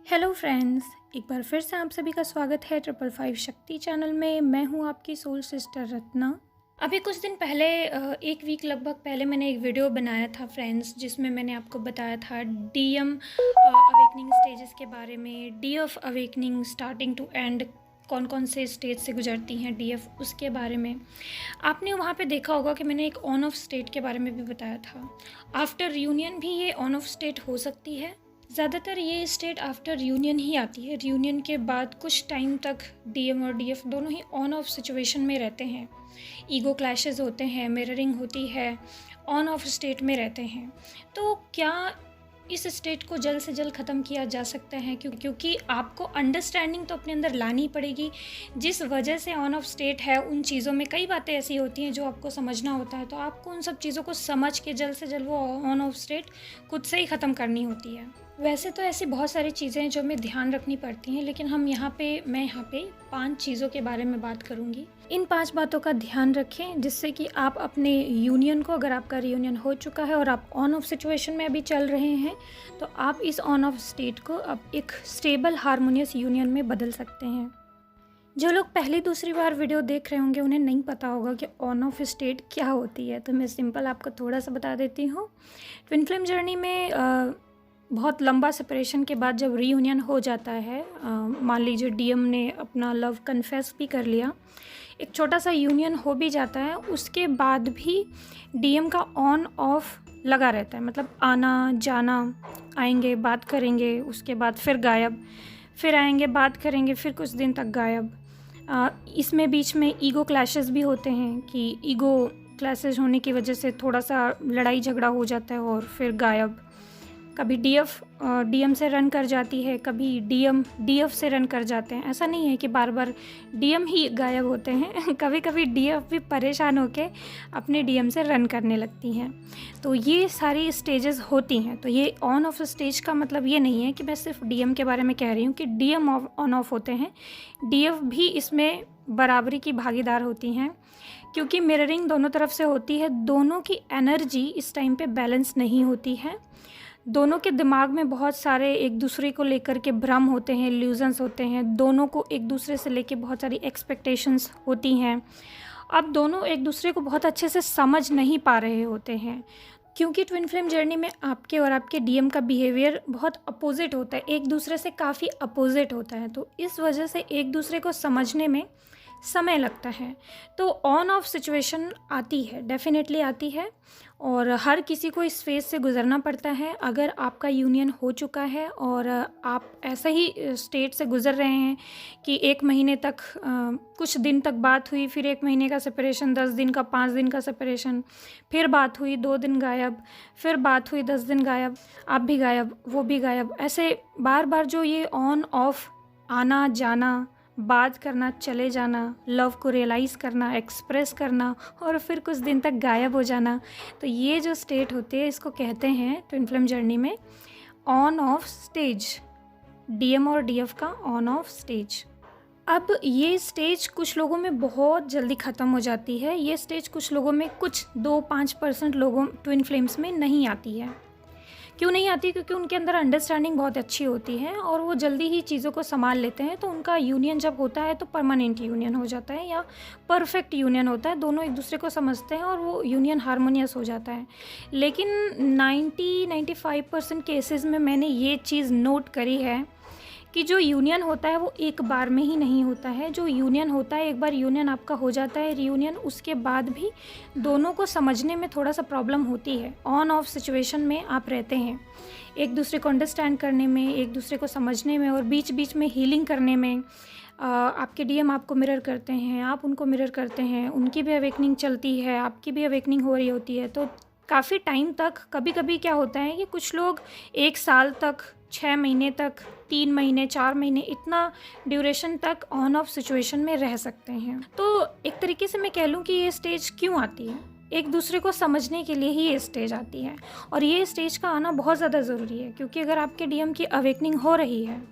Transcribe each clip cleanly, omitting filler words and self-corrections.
Hello friends, एक बार फिर से आप सभी का स्वागत है 555 शक्ति चैनल में। मैं हूं आपकी सोल सिस्टर रत्ना। अभी कुछ दिन पहले एक वीक लगभग पहले मैंने एक वीडियो बनाया था फ्रेंड्स, जिसमें मैंने आपको बताया था डीएम अवेकनिंग स्टेजेस के बारे में। DF awakening starting to end कौन कौन से स्टेज से गुजरती हैं डीएफ, उसके बारे में आपने वहाँ पे देखा होगा कि मैंने एक ऑन ऑफ स्टेट के बारे में भी बताया था। आफ्टर यूनियन भी ये ऑन ऑफ स्टेट हो सकती है। ज़्यादातर ये स्टेट आफ्टर यूनियन ही आती है। यूनियन के बाद कुछ टाइम तक डीएम और डीएफ दोनों ही ऑन ऑफ सिचुएशन में रहते हैं। ईगो क्लैशेस होते हैं, मिररिंग होती है, ऑन ऑफ स्टेट में रहते हैं। तो क्या इस स्टेट को जल्द से जल्द ख़त्म किया जा सकता है? क्योंकि आपको अंडरस्टैंडिंग तो अपने अंदर लानी पड़ेगी। जिस वजह से ऑन ऑफ स्टेट है, उन चीज़ों में कई बातें ऐसी होती हैं जो आपको समझना होता है। तो आपको उन सब चीज़ों को समझ के जल्द से जल्द वो ऑन ऑफ स्टेट खुद से ही ख़त्म करनी होती है। वैसे तो ऐसी बहुत सारी चीज़ें हैं जो हमें ध्यान रखनी पड़ती हैं, लेकिन मैं यहाँ पे 5 चीज़ों के बारे में बात करूँगी। इन 5 बातों का ध्यान रखें, जिससे कि आप अपने यूनियन को, अगर आपका रियूनियन हो चुका है और आप ऑन ऑफ सिचुएशन में अभी चल रहे हैं, तो आप इस ऑन ऑफ स्टेट को अब एक स्टेबल हारमोनियस यूनियन में बदल सकते हैं। जो लोग पहली दूसरी बार वीडियो देख रहे होंगे, उन्हें नहीं पता होगा कि ऑन ऑफ स्टेट क्या होती है, तो मैं सिंपल आपको थोड़ा सा बता देती हूँ। ट्विन फ्लेम जर्नी में बहुत लंबा सेपरेशन के बाद जब रीयूनियन हो जाता है, मान लीजिए डीएम ने अपना लव कन्फेस भी कर लिया, एक छोटा सा यूनियन हो भी जाता है, उसके बाद भी डीएम का ऑन ऑफ लगा रहता है। मतलब आना जाना, आएंगे बात करेंगे, उसके बाद फिर गायब, फिर आएंगे बात करेंगे, फिर कुछ दिन तक गायब। इसमें बीच में ईगो क्लैशेस भी होते हैं कि ईगो क्लैशेस होने की वजह से थोड़ा सा लड़ाई झगड़ा हो जाता है और फिर गायब। कभी डीएफ डीएम से रन कर जाती है, कभी डीएम डीएफ से रन कर जाते हैं। ऐसा नहीं है कि बार बार डीएम ही गायब होते हैं कभी कभी डीएफ भी परेशान होकर अपने डीएम से रन करने लगती हैं। तो ये सारी स्टेजेस होती हैं। तो ये ऑन ऑफ स्टेज का मतलब ये नहीं है कि मैं सिर्फ डीएम के बारे में कह रही हूँ कि डीएम ऑन ऑफ होते हैं, डीएफ भी इसमें बराबरी की भागीदार होती हैं, क्योंकि मिररिंग दोनों तरफ से होती है। दोनों की एनर्जी इस टाइम पे बैलेंस नहीं होती है। दोनों के दिमाग में बहुत सारे एक दूसरे को लेकर के भ्रम होते हैं, इल्यूजन्स होते हैं। दोनों को एक दूसरे से लेके बहुत सारी एक्सपेक्टेशंस होती हैं। अब दोनों एक दूसरे को बहुत अच्छे से समझ नहीं पा रहे होते हैं, क्योंकि ट्विन फ्लेम जर्नी में आपके और आपके डीएम का बिहेवियर बहुत अपोजिट होता है, एक दूसरे से काफ़ी अपोजिट होता है। तो इस वजह से एक दूसरे को समझने में समय लगता है। तो ऑन ऑफ सिचुएशन आती है, डेफिनेटली आती है, और हर किसी को इस फेज़ से गुज़रना पड़ता है। अगर आपका यूनियन हो चुका है और आप ऐसा ही स्टेट से गुज़र रहे हैं कि 1 महीने तक कुछ दिन तक बात हुई, फिर 1 महीने का सेपरेशन, 10 दिन का, 5 दिन का सेपरेशन, फिर बात हुई, 2 दिन गायब, फिर बात हुई, 10 दिन गायब, आप भी गायब, वो भी गायब, ऐसे बार बार जो ये ऑन ऑफ आना जाना, बात करना, चले जाना, लव को रियलाइज़ करना, एक्सप्रेस करना, और फिर कुछ दिन तक गायब हो जाना, तो ये जो स्टेट होती है, इसको कहते हैं ट्विन फ्लेम जर्नी में ऑन ऑफ स्टेज। डीएम और डीएफ का ऑन ऑफ स्टेज। अब ये स्टेज कुछ लोगों में बहुत जल्दी ख़त्म हो जाती है। ये स्टेज कुछ लोगों में, कुछ 2-5% लोगों ट्विन फ्लेम्स में नहीं आती है। क्यों नहीं आती? क्योंकि उनके अंदर अंडरस्टैंडिंग बहुत अच्छी होती है और वो जल्दी ही चीज़ों को संभाल लेते हैं। तो उनका यूनियन जब होता है तो परमानेंट यूनियन हो जाता है या परफेक्ट यूनियन होता है। दोनों एक दूसरे को समझते हैं और वो यूनियन हारमोनियस हो जाता है। लेकिन 90-95% केसेस में मैंने ये चीज़ नोट करी है कि जो यूनियन होता है वो एक बार में ही नहीं होता है। जो यूनियन होता है, एक बार यूनियन आपका हो जाता है रियूनियन, उसके बाद भी दोनों को समझने में थोड़ा सा प्रॉब्लम होती है। ऑन ऑफ सिचुएशन में आप रहते हैं, एक दूसरे को अंडरस्टैंड करने में, एक दूसरे को समझने में, और बीच बीच में हीलिंग करने में। आपके डीएम आपको मिरर करते हैं, आप उनको मिरर करते हैं, उनकी भी अवेकनिंग चलती है, आपकी भी अवेकनिंग हो रही होती है। तो काफ़ी टाइम तक, कभी कभी क्या होता है कि कुछ लोग 1 साल तक, 6 महीने तक, 3 महीने, 4 महीने, इतना ड्यूरेशन तक ऑन ऑफ सिचुएशन में रह सकते हैं। तो एक तरीके से मैं कह लूँ कि ये स्टेज क्यों आती है, एक दूसरे को समझने के लिए ही ये स्टेज आती है। और ये स्टेज का आना बहुत ज़्यादा ज़रूरी है, क्योंकि अगर आपके डीएम की अवेकनिंग हो रही है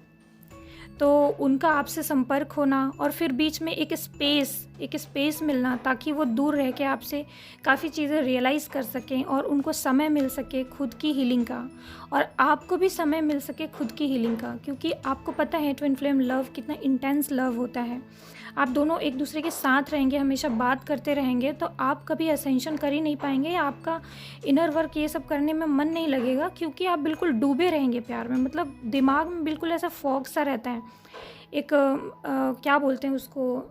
तो उनका आपसे संपर्क होना, और फिर बीच में एक स्पेस एक स्पेस मिलना, ताकि वो दूर रह के आपसे काफ़ी चीज़ें रियलाइज़ कर सकें और उनको समय मिल सके खुद की हीलिंग का, और आपको भी समय मिल सके खुद की हीलिंग का। क्योंकि आपको पता है ट्विन फ्लेम लव कितना इंटेंस लव होता है। आप दोनों एक दूसरे के साथ रहेंगे, हमेशा बात करते रहेंगे, तो आप कभी असेंशन कर ही नहीं पाएंगे, या आपका इनर वर्क ये सब करने में मन नहीं लगेगा, क्योंकि आप बिल्कुल डूबे रहेंगे प्यार में। मतलब दिमाग में बिल्कुल ऐसा फॉग सा रहता है, एक क्या बोलते हैं उसको,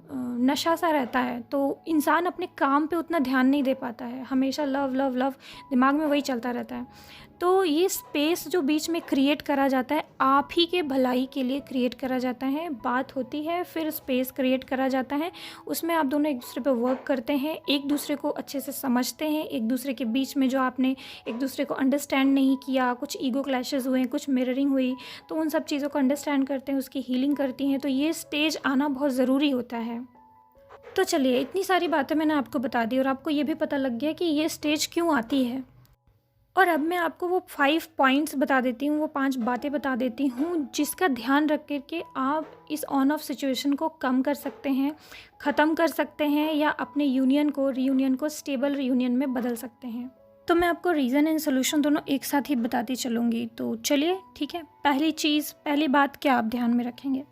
नशा सा रहता है। तो इंसान अपने काम पे उतना ध्यान नहीं दे पाता है, हमेशा लव लव लव दिमाग में वही चलता रहता है। तो ये स्पेस जो बीच में क्रिएट करा जाता है, आप ही के भलाई के लिए क्रिएट करा जाता है। बात होती है, फिर स्पेस क्रिएट करा जाता है, उसमें आप दोनों एक दूसरे पे वर्क करते हैं, एक दूसरे को अच्छे से समझते हैं। एक दूसरे के बीच में जो आपने एक दूसरे को अंडरस्टैंड नहीं किया, कुछ ईगो क्लैशेस हुए, कुछ मिररिंग हुई, तो उन सब चीज़ों को अंडरस्टैंड करते हैं, उसकी हीलिंग करती हैं। तो ये स्टेज आना बहुत ज़रूरी होता है। तो चलिए, इतनी सारी बातें मैंने आपको बता दी और आपको ये भी पता लग गया कि ये स्टेज क्यों आती है। और अब मैं आपको वो 5 पॉइंट्स बता देती हूँ, वो 5 बातें बता देती हूँ, जिसका ध्यान रख कर के आप इस ऑन ऑफ सिचुएशन को कम कर सकते हैं, ख़त्म कर सकते हैं, या अपने रीयूनियन को स्टेबल रीयूनियन में बदल सकते हैं। तो मैं आपको रीज़न एंड सोल्यूशन दोनों एक साथ ही बताती चलूँगी। तो चलिए, ठीक है। पहली बात क्या आप ध्यान में रखेंगे,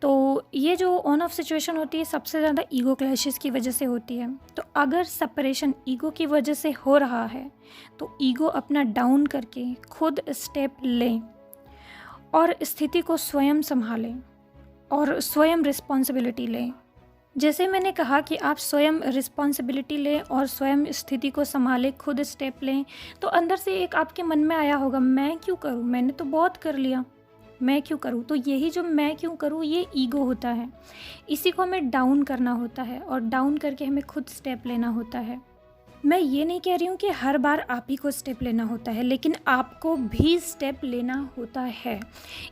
तो ये जो ऑन ऑफ सिचुएशन होती है सबसे ज़्यादा ईगो क्लैशेस की वजह से होती है। तो अगर सेपरेशन ईगो की वजह से हो रहा है, तो ईगो अपना डाउन करके खुद स्टेप लें और स्थिति को स्वयं संभालें और स्वयं रिस्पॉन्सिबिलिटी लें। जैसे मैंने कहा कि आप स्वयं रिस्पॉन्सिबिलिटी लें और स्वयं स्थिति को संभालें, खुद स्टेप लें, तो अंदर से एक आपके मन में आया होगा, मैं क्यों करूँ, मैंने तो बहुत कर लिया, मैं क्यों करूँ। तो यही जो मैं क्यों करूँ, ये ईगो होता है। इसी को हमें डाउन करना होता है और डाउन करके हमें खुद स्टेप लेना होता है। मैं ये नहीं कह रही हूँ कि हर बार आप ही को स्टेप लेना होता है, लेकिन आपको भी स्टेप लेना होता है।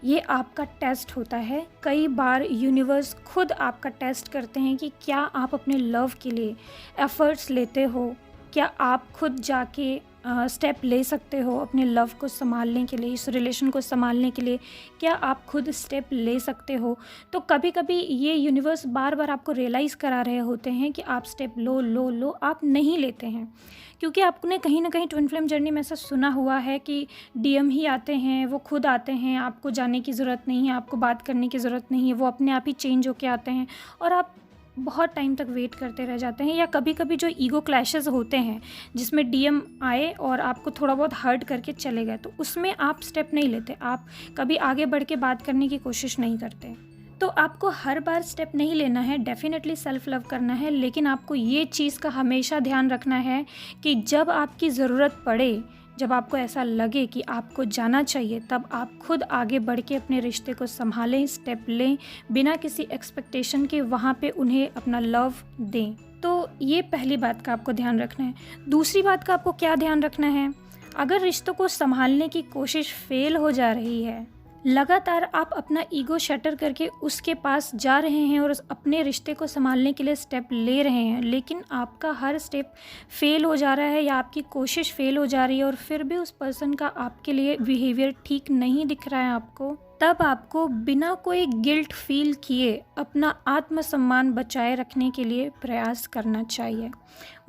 ये आपका टेस्ट होता है। कई बार यूनिवर्स खुद आपका टेस्ट करते हैं कि क्या आप अपने लव के लिए एफर्ट्स लेते हो, क्या आप खुद जाके स्टेप ले सकते हो अपने लव को संभालने के लिए, इस रिलेशन को संभालने के लिए, क्या आप खुद स्टेप ले सकते हो। तो कभी कभी ये यूनिवर्स बार बार आपको रियलाइज़ करा रहे होते हैं कि आप स्टेप लो लो लो, आप नहीं लेते हैं। क्योंकि आपने कहीं ना कहीं ट्विन फ्लेम जर्नी में ऐसा सुना हुआ है कि डीएम ही आते हैं, वो खुद आते हैं, आपको जाने की ज़रूरत नहीं है, आपको बात करने की ज़रूरत नहीं है, वो अपने आप ही चेंज होके आते हैं, और आप बहुत टाइम तक वेट करते रह जाते हैं। या कभी कभी जो ईगो क्लैशेस होते हैं जिसमें डीएम आए और आपको थोड़ा बहुत हर्ट करके चले गए, तो उसमें आप स्टेप नहीं लेते, आप कभी आगे बढ़ के बात करने की कोशिश नहीं करते। तो आपको हर बार स्टेप नहीं लेना है, डेफिनेटली सेल्फ लव करना है, लेकिन आपको ये चीज़ का हमेशा ध्यान रखना है कि जब आपकी ज़रूरत पड़े, जब आपको ऐसा लगे कि आपको जाना चाहिए, तब आप खुद आगे बढ़ के अपने रिश्ते को संभालें, स्टेप लें, बिना किसी एक्सपेक्टेशन के वहाँ पे उन्हें अपना लव दें। तो ये पहली बात का आपको ध्यान रखना है। दूसरी बात का आपको क्या ध्यान रखना है, अगर रिश्तों को संभालने की कोशिश फेल हो जा रही है, लगातार आप अपना ईगो शटर करके उसके पास जा रहे हैं और अपने रिश्ते को संभालने के लिए स्टेप ले रहे हैं, लेकिन आपका हर स्टेप फेल हो जा रहा है या आपकी कोशिश फेल हो जा रही है, और फिर भी उस पर्सन का आपके लिए बिहेवियर ठीक नहीं दिख रहा है आपको, तब आपको बिना कोई गिल्ट फील किए अपना आत्मसम्मान बचाए रखने के लिए प्रयास करना चाहिए।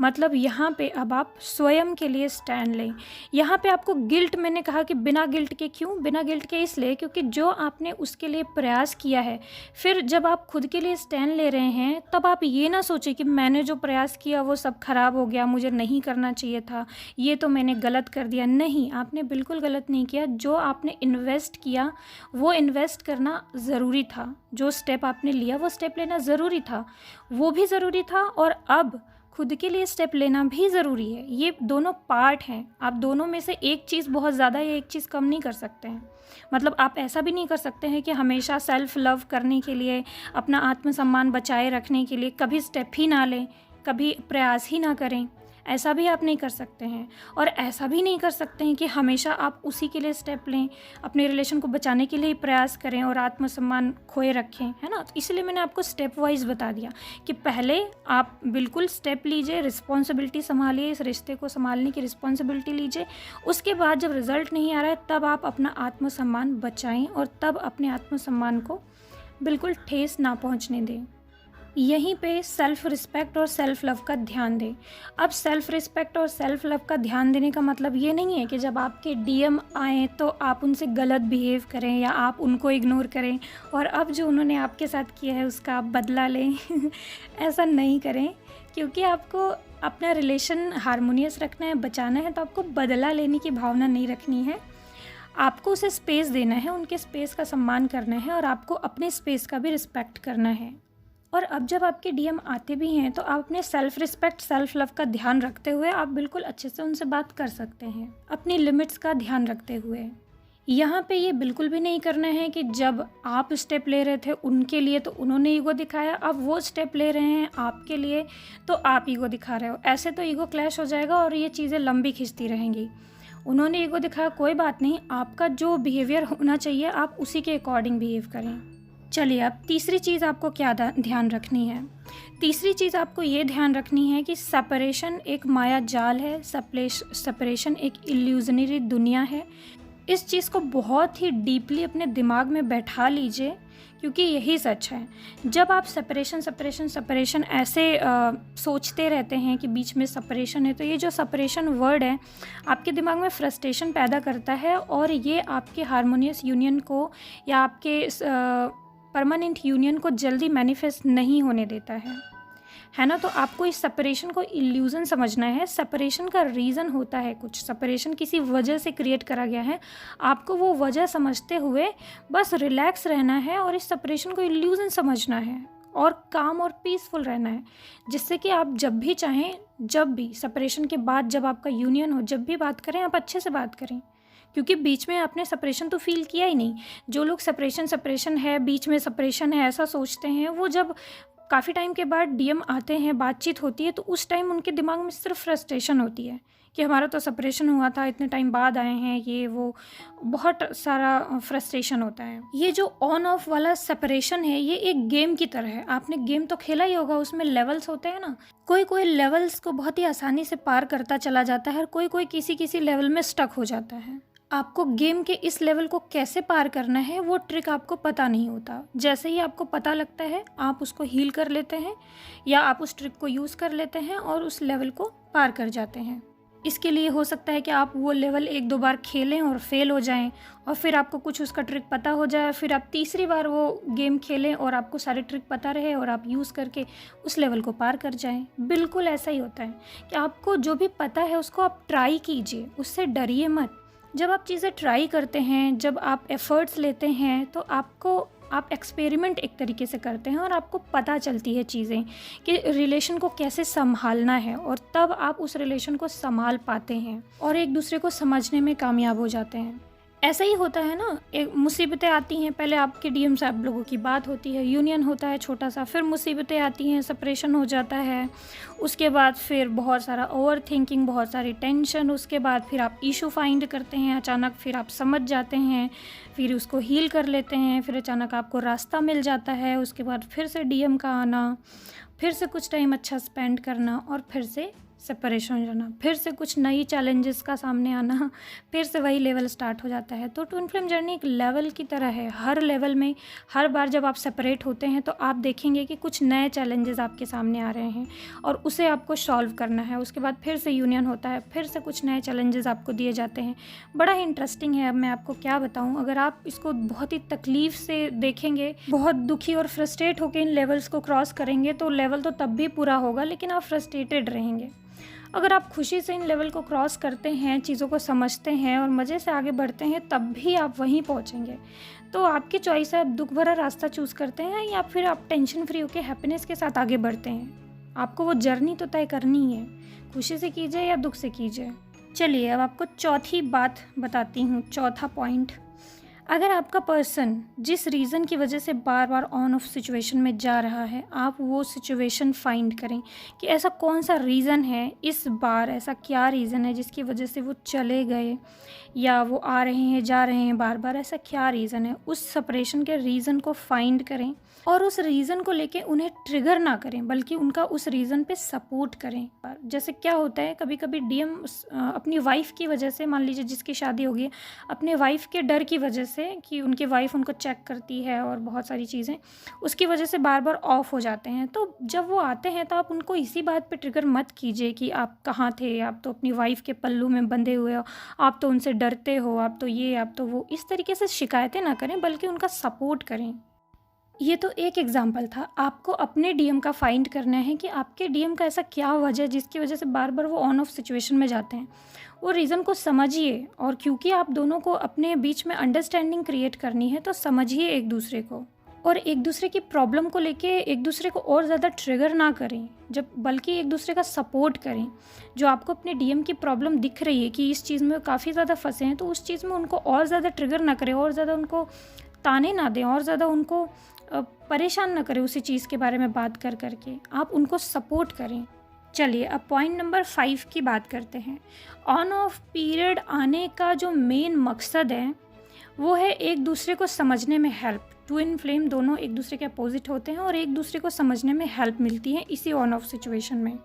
मतलब यहाँ पे अब आप स्वयं के लिए स्टैंड लें। यहाँ पे आपको गिल्ट, मैंने कहा कि बिना गिल्ट के, क्यों बिना गिल्ट के, इसलिए क्योंकि जो आपने उसके लिए प्रयास किया है, फिर जब आप खुद के लिए स्टैंड ले रहे हैं, तब आप ये ना सोचें कि मैंने जो प्रयास किया वो सब खराब हो गया, मुझे नहीं करना चाहिए था, ये तो मैंने गलत कर दिया। नहीं, आपने बिल्कुल गलत नहीं किया। जो आपने इन्वेस्ट किया वो इन्वेस्ट करना ज़रूरी था, जो स्टेप आपने लिया वो स्टेप लेना ज़रूरी था, वो भी ज़रूरी था, और अब खुद के लिए स्टेप लेना भी ज़रूरी है। ये दोनों पार्ट हैं, आप दोनों में से एक चीज़ बहुत ज़्यादा या एक चीज़ कम नहीं कर सकते हैं। मतलब आप ऐसा भी नहीं कर सकते हैं कि हमेशा सेल्फ लव करने के लिए, अपना आत्मसम्मान बचाए रखने के लिए कभी स्टेप ही ना लें, कभी प्रयास ही ना करें। ऐसा भी आप नहीं कर सकते हैं, और ऐसा भी नहीं कर सकते हैं कि हमेशा आप उसी के लिए स्टेप लें, अपने रिलेशन को बचाने के लिए ही प्रयास करें और आत्मसम्मान खोए रखें, है ना। तो इसलिए मैंने आपको स्टेप वाइज बता दिया कि पहले आप बिल्कुल स्टेप लीजिए, रिस्पॉन्सिबिलिटी संभालिए, इस रिश्ते को संभालने की रिस्पॉन्सिबिलिटी लीजिए। उसके बाद जब रिजल्ट नहीं आ रहा है, तब आप अपना आत्मसम्मान बचाएं और तब अपने आत्मसम्मान को बिल्कुल ठेस ना पहुँचने दें। यहीं पे सेल्फ़ रिस्पेक्ट और सेल्फ़ लव का ध्यान दें। अब सेल्फ़ रिस्पेक्ट और सेल्फ़ लव का ध्यान देने का मतलब ये नहीं है कि जब आपके डीएम आएँ तो आप उनसे गलत बिहेव करें या आप उनको इग्नोर करें और अब जो उन्होंने आपके साथ किया है उसका आप बदला लें। ऐसा नहीं करें, क्योंकि आपको अपना रिलेशन हार्मोनियस रखना है, बचाना है, तो आपको बदला लेने की भावना नहीं रखनी है। आपको उसे स्पेस देना है, उनके स्पेस का सम्मान करना है और आपको अपने स्पेस का भी रिस्पेक्ट करना है। और अब जब आपके डीएम आते भी हैं तो आप अपने सेल्फ़ रिस्पेक्ट, सेल्फ़ लव का ध्यान रखते हुए आप बिल्कुल अच्छे से उनसे बात कर सकते हैं, अपनी लिमिट्स का ध्यान रखते हुए। यहाँ पे ये बिल्कुल भी नहीं करना है कि जब आप स्टेप ले रहे थे उनके लिए तो उन्होंने ईगो दिखाया, अब वो स्टेप ले रहे हैं आपके लिए तो आप ईगो दिखा रहे हो। ऐसे तो ईगो क्लैश हो जाएगा और ये चीज़ें लंबी खिंचती रहेंगी। उन्होंने ईगो दिखाया, कोई बात नहीं, आपका जो बिहेवियर होना चाहिए आप उसी के अकॉर्डिंग बिहेव करें। चलिए, अब तीसरी चीज़ आपको क्या ध्यान रखनी है। तीसरी चीज़ आपको ये ध्यान रखनी है कि सेपरेशन एक माया जाल है, सेपरेशन एक इल्यूजनरी दुनिया है। इस चीज़ को बहुत ही डीपली अपने दिमाग में बैठा लीजिए, क्योंकि यही सच है। जब आप सेपरेशन ऐसे सोचते रहते हैं कि बीच में सेपरेशन है, तो ये जो सेपरेशन वर्ड है आपके दिमाग में फ्रस्ट्रेशन पैदा करता है और ये आपके हार्मोनियस यूनियन को या आपके परमानेंट यूनियन को जल्दी मैनिफेस्ट नहीं होने देता है ना। तो आपको इस सेपरेशन को इल्यूज़न समझना है। सेपरेशन का रीज़न होता है कुछ, सेपरेशन किसी वजह से क्रिएट करा गया है। आपको वो वजह समझते हुए बस रिलैक्स रहना है और इस सेपरेशन को इल्यूज़न समझना है और काम और पीसफुल रहना है, जिससे कि आप जब भी चाहें, जब भी सेपरेशन के बाद जब आपका यूनियन हो, जब भी बात करें आप अच्छे से बात करें, क्योंकि बीच में आपने सेपरेशन तो फील किया ही नहीं। जो लोग सेपरेशन है, बीच में सेपरेशन है, ऐसा सोचते हैं, वो जब काफ़ी टाइम के बाद डीएम आते हैं, बातचीत होती है, तो उस टाइम उनके दिमाग में सिर्फ फ्रस्ट्रेशन होती है कि हमारा तो सेपरेशन हुआ था, इतने टाइम बाद आए हैं, ये वो बहुत सारा फ्रस्ट्रेशन होता है। ये जो ऑन ऑफ वाला सेपरेशन है ये एक गेम की तरह है। आपने गेम तो खेला ही होगा, उसमें लेवल्स होते हैं ना। कोई लेवल्स को बहुत ही आसानी से पार करता चला जाता है और कोई किसी लेवल में स्टक हो जाता है। आपको गेम के इस लेवल को कैसे पार करना है वो ट्रिक आपको पता नहीं होता। जैसे ही आपको पता लगता है आप उसको हील कर लेते हैं या आप उस ट्रिक को यूज़ कर लेते हैं और उस लेवल को पार कर जाते हैं। इसके लिए हो सकता है कि आप वो लेवल 1-2 बार खेलें और फेल हो जाएं और फिर आपको कुछ उसका ट्रिक पता हो जाए, फिर आप तीसरी बार वो गेम खेलें और आपको सारे ट्रिक पता रहे और आप यूज़ करके उस लेवल को पार कर जाएं। बिल्कुल ऐसा ही होता है कि आपको जो भी पता है उसको आप ट्राई कीजिए, उससे डरिए मत। जब आप चीज़ें ट्राई करते हैं, जब आप एफ़र्ट्स लेते हैं, तो आप एक्सपेरिमेंट एक तरीके से करते हैं और आपको पता चलती है चीज़ें कि रिलेशन को कैसे संभालना है और तब आप उस रिलेशन को संभाल पाते हैं और एक दूसरे को समझने में कामयाब हो जाते हैं। ऐसा ही होता है ना, एक मुसीबतें आती हैं, पहले आपके डीएम से आप लोगों की बात होती है, यूनियन होता है छोटा सा, फिर मुसीबतें आती हैं, सेपरेशन हो जाता है, उसके बाद फिर बहुत सारा ओवर थिंकिंग, बहुत सारी टेंशन, उसके बाद फिर आप इशू फाइंड करते हैं अचानक, फिर आप समझ जाते हैं, फिर उसको हील कर लेते हैं, फिर अचानक आपको रास्ता मिल जाता है, उसके बाद फिर से डीएम का आना, फिर से कुछ टाइम अच्छा स्पेंड करना और फिर से सेपरेशन हो जाना, फिर से कुछ नई चैलेंजेस का सामने आना, फिर से वही लेवल स्टार्ट हो जाता है। तो ट्विन फ्लेम जर्नी एक लेवल की तरह है। हर लेवल में हर बार जब आप सेपरेट होते हैं तो आप देखेंगे कि कुछ नए चैलेंजेस आपके सामने आ रहे हैं और उसे आपको सॉल्व करना है। उसके बाद फिर से यूनियन होता है, फिर से कुछ नए चैलेंजेस आपको दिए जाते हैं। बड़ा ही इंटरेस्टिंग है। अब मैं आपको क्या बताऊँ, अगर आप इसको बहुत ही तकलीफ़ से देखेंगे, बहुत दुखी और फ्रस्ट्रेट होकर इन लेवल्स को क्रॉस करेंगे तो लेवल तो तब भी पूरा होगा, लेकिन आप फ्रस्ट्रेटेड रहेंगे। अगर आप खुशी से इन लेवल को क्रॉस करते हैं, चीज़ों को समझते हैं और मज़े से आगे बढ़ते हैं, तब भी आप वहीं पहुंचेंगे। तो आपकी चॉइस है, आप दुख भरा रास्ता चूज़ करते हैं या फिर आप टेंशन फ्री होकर हैप्पीनेस के साथ आगे बढ़ते हैं। आपको वो जर्नी तो तय करनी है, खुशी से कीजिए या दुख से कीजिए। चलिए, अब आपको चौथी बात बताती हूँ, चौथा पॉइंट। अगर आपका पर्सन जिस रीज़न की वजह से बार बार ऑन ऑफ सिचुएशन में जा रहा है, आप वो सिचुएशन फाइंड करें कि ऐसा कौन सा रीज़न है इस बार, ऐसा क्या रीज़न है जिसकी वजह से वो चले गए या वो आ रहे हैं जा रहे हैं बार बार, ऐसा क्या रीज़न है। उस सेपरेशन के रीज़न को फाइंड करें और उस रीज़न को लेके उन्हें ट्रिगर ना करें, बल्कि उनका उस रीज़न पे सपोर्ट करें। जैसे क्या होता है, कभी कभी डीएम अपनी वाइफ की वजह से, मान लीजिए जिसकी शादी होगी, अपने वाइफ के डर की वजह से कि उनकी वाइफ उनको चेक करती है और बहुत सारी चीज़ें उसकी वजह से बार बार ऑफ हो जाते हैं। तो जब वो आते हैं तो आप उनको इसी बात पे ट्रिगर मत कीजिए कि आप कहाँ थे, आप तो अपनी वाइफ के पल्लू में बंधे हुए हो, आप तो उनसे डरते हो, आप तो ये, आप तो वो। इस तरीके से शिकायतें ना करें, बल्कि उनका सपोर्ट करें। ये तो एक एग्जाम्पल था। आपको अपने डीएम का फाइंड करना है कि आपके डीएम का ऐसा क्या वजह है जिसकी वजह से बार बार वो ऑन ऑफ सिचुएशन में जाते हैं। वो रीज़न को समझिए, और क्योंकि आप दोनों को अपने बीच में अंडरस्टैंडिंग क्रिएट करनी है तो समझिए एक दूसरे को, और एक दूसरे की प्रॉब्लम को लेके एक दूसरे को और ज़्यादा ट्रिगर ना करें, जब बल्कि एक दूसरे का सपोर्ट करें। जो आपको अपने डीएम की प्रॉब्लम दिख रही है कि इस चीज़ में काफ़ी ज़्यादा फंसे हैं, तो उस चीज़ में उनको और ज़्यादा ट्रिगर ना करें, और ज़्यादा उनको ताने ना दें, और ज़्यादा उनको परेशान ना करें उसी चीज़ के बारे में बात कर करके। आप उनको सपोर्ट करें। चलिए अब पॉइंट नंबर 5 की बात करते हैं। ऑन ऑफ पीरियड आने का जो मेन मकसद है वो है एक दूसरे को समझने में हेल्प। ट्विन फ्लेम दोनों एक दूसरे के अपोजिट होते हैं और एक दूसरे को समझने में हेल्प मिलती है इसी ऑन ऑफ सिचुएशन में।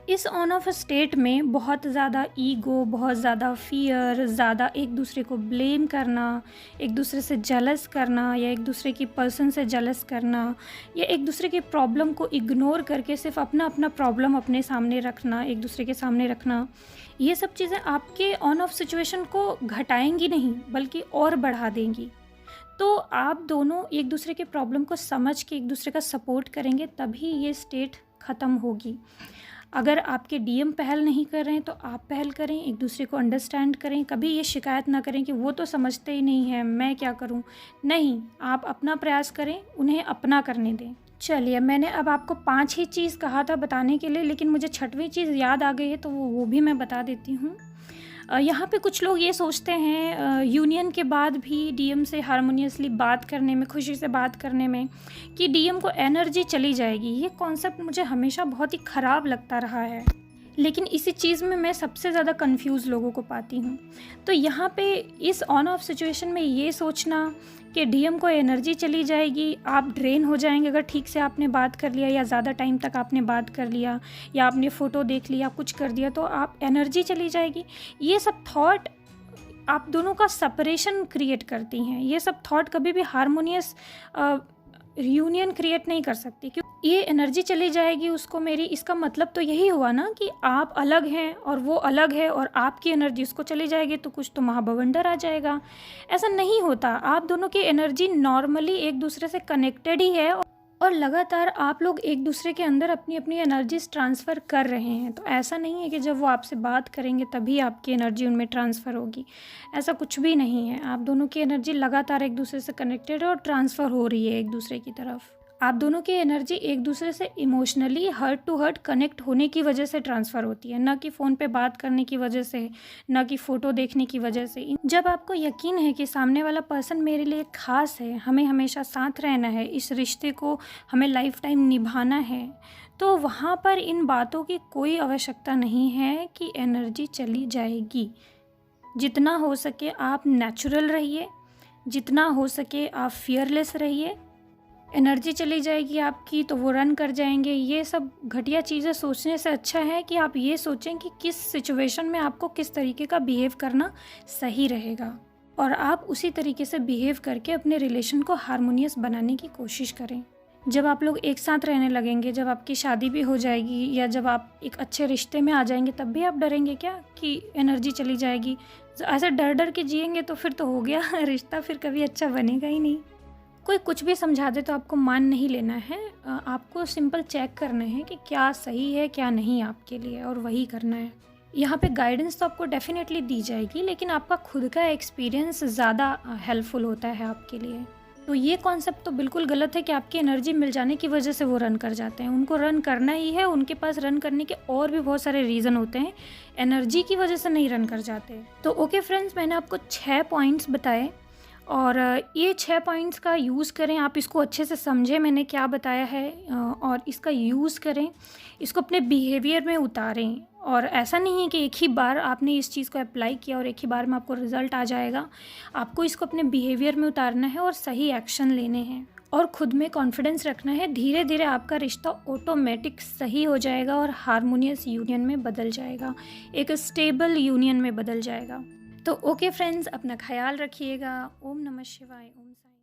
इस ऑन ऑफ स्टेट में बहुत ज़्यादा ईगो, बहुत ज़्यादा फियर, ज़्यादा एक दूसरे को ब्लेम करना, एक दूसरे से जलस करना, या एक दूसरे की पर्सन से जलस करना, या एक दूसरे की प्रॉब्लम को इग्नोर करके सिर्फ अपना अपना प्रॉब्लम अपने सामने रखना, एक दूसरे के सामने रखना, ये सब चीज़ें आपके ऑन ऑफ सिचुएशन को घटाएंगी नहीं बल्कि और बढ़ा देंगी। तो आप दोनों एक दूसरे के प्रॉब्लम को समझ के एक दूसरे का सपोर्ट करेंगे, तभी ये स्टेट ख़त्म होगी। अगर आपके डीएम पहल नहीं कर रहे हैं तो आप पहल करें, एक दूसरे को अंडरस्टैंड करें। कभी ये शिकायत ना करें कि वो तो समझते ही नहीं है, मैं क्या करूं। नहीं, आप अपना प्रयास करें, उन्हें अपना करने दें। चलिए, मैंने अब आपको 5 ही चीज़ कहा था बताने के लिए, लेकिन मुझे 6वीं चीज़ याद आ गई है तो वो भी मैं बता देती हूँ। यहाँ पे कुछ लोग ये सोचते हैं यूनियन के बाद भी डीएम से हारमोनियसली बात करने में, खुशी से बात करने में, कि डीएम को एनर्जी चली जाएगी। ये कॉन्सेप्ट मुझे हमेशा बहुत ही ख़राब लगता रहा है, लेकिन इसी चीज़ में मैं सबसे ज़्यादा कंफ्यूज लोगों को पाती हूँ। तो यहाँ पे इस ऑन ऑफ सिचुएशन में ये सोचना कि डीएम को एनर्जी चली जाएगी, आप ड्रेन हो जाएंगे अगर ठीक से आपने बात कर लिया, या ज़्यादा टाइम तक आपने बात कर लिया, या आपने फ़ोटो देख लिया, कुछ कर दिया तो आप एनर्जी चली जाएगी, ये सब थॉट आप दोनों का सेपरेशन क्रिएट करती हैं। ये सब थॉट कभी भी हारमोनियस यूनियन क्रिएट नहीं कर सकती। क्यों ये एनर्जी चली जाएगी उसको मेरी, इसका मतलब तो यही हुआ ना कि आप अलग हैं और वो अलग है, और आपकी एनर्जी उसको चली जाएगी तो कुछ तो महाबवंडर आ जाएगा। ऐसा नहीं होता। आप दोनों की एनर्जी नॉर्मली एक दूसरे से कनेक्टेड ही है, और लगातार आप लोग एक दूसरे के अंदर अपनी अपनी एनर्जीज ट्रांसफ़र कर रहे हैं। तो ऐसा नहीं है कि जब वो आपसे बात करेंगे तभी आपकी एनर्जी उनमें ट्रांसफ़र होगी, ऐसा कुछ भी नहीं है। आप दोनों की एनर्जी लगातार एक दूसरे से कनेक्टेड है और ट्रांसफ़र हो रही है एक दूसरे की तरफ। आप दोनों की एनर्जी एक दूसरे से emotionally heart to heart connect होने की वजह से ट्रांसफ़र होती है, ना कि फ़ोन पे बात करने की वजह से, ना कि फ़ोटो देखने की वजह से। जब आपको यकीन है कि सामने वाला पर्सन मेरे लिए ख़ास है, हमें हमेशा साथ रहना है, इस रिश्ते को हमें लाइफ टाइम निभाना है, तो वहाँ पर इन बातों की कोई आवश्यकता नहीं है कि एनर्जी चली जाएगी। जितना हो सके आप नेचुरल रहिए, जितना हो सके आप फियरलेस रहिए। एनर्जी चली जाएगी आपकी तो वो रन कर जाएंगे, ये सब घटिया चीज़ें सोचने से अच्छा है कि आप ये सोचें कि किस सिचुएशन में आपको किस तरीके का बिहेव करना सही रहेगा, और आप उसी तरीके से बिहेव करके अपने रिलेशन को हारमोनियस बनाने की कोशिश करें। जब आप लोग एक साथ रहने लगेंगे, जब आपकी शादी भी हो जाएगी, या जब आप एक अच्छे रिश्ते में आ जाएंगे, तब भी आप डरेंगे क्या कि एनर्जी चली जाएगी? ऐसे डर डर के जिएंगे तो फिर तो हो गया, रिश्ता फिर कभी अच्छा बनेगा ही नहीं। कोई कुछ भी समझा दे तो आपको मान नहीं लेना है। आपको सिंपल चेक करना है कि क्या सही है क्या नहीं आपके लिए, और वही करना है। यहाँ पे गाइडेंस तो आपको डेफिनेटली दी जाएगी, लेकिन आपका खुद का एक्सपीरियंस ज़्यादा हेल्पफुल होता है आपके लिए। तो ये कॉन्सेप्ट तो बिल्कुल गलत है कि आपकी एनर्जी मिल जाने की वजह से वो रन कर जाते हैं। उनको रन करना ही है, उनके पास रन करने के और भी बहुत सारे रीज़न होते हैं, एनर्जी की वजह से नहीं रन कर जाते। तो ओके फ्रेंड्स, मैंने आपको 6 पॉइंट्स बताए, और ये 6 पॉइंट्स का यूज़ करें। आप इसको अच्छे से समझें मैंने क्या बताया है, और इसका यूज़ करें, इसको अपने बिहेवियर में उतारें। और ऐसा नहीं है कि एक ही बार आपने इस चीज़ को अप्लाई किया और एक ही बार में आपको रिज़ल्ट आ जाएगा। आपको इसको अपने बिहेवियर में उतारना है और सही एक्शन लेने हैं, और ख़ुद में कॉन्फिडेंस रखना है। धीरे धीरे आपका रिश्ता ऑटोमेटिक सही हो जाएगा और हारमोनियस यूनियन में बदल जाएगा, एक स्टेबल यूनियन में बदल जाएगा। तो ओके फ्रेंड्स, अपना ख्याल रखिएगा। ओम नमः शिवाय। ओम साई।